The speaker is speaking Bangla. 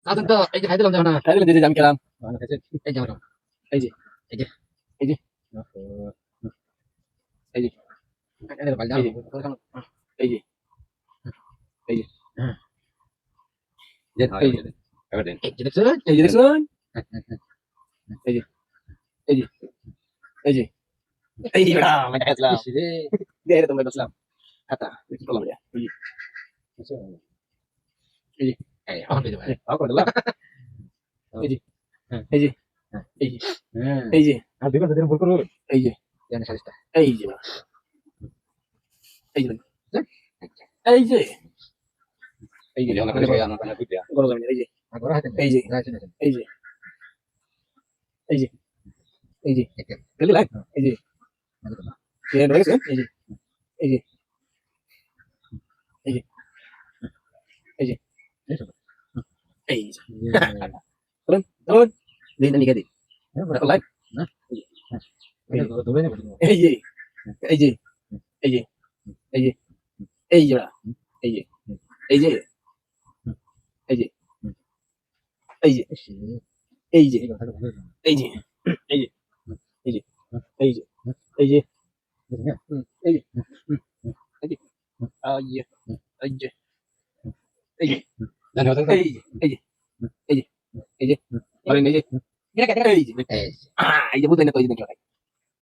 আছেন তো এই যে খাই দিলাম না খাই দিলেন যে আমি খেলাম এই যে আমার এই যে এই যে এই যে এই যে এই যে ভালো এই যে এই যে এই যে হ্যাঁ যে এই যে এই যে দেখছো এই যে দেখুন এই যে এই যে এই যে এই যে আমি দেখাচ্ছিলাম রে দেখে তোমরা দেখলাম হাতা কি করলাম এটা এই যে এই অন করে দেবে আও করে দিলাম এই যে হ্যাঁ এই যে এই যে হ্যাঁ এই যে আর দুই কথা দিন ভুল করো এই যে জানি সারিস্তা এই যে এই যে এই যে এই যে গরম জানি এই যে আগরা হাতে এই যে রাইছে না এই যে এই যে এই যে গেলি লাগ এই যে কে রয়েছে এই যে এই যে এই যে এই যে এই যে চলুন চলুন দিন লিখে দিই লাইক না দৌড়ে নেব এই যে এই যে এই যে এই যে এই যে এই যে এই যে এই যে এই যে এই যে এই যে এই যে এই যে এই যে এই যে এই যে এই যে এই যে এই যে জানি হতো এই যে এই যে এই যে এই যে বলেন এই যে এই যে এই যে বুঝলেন তো এই যে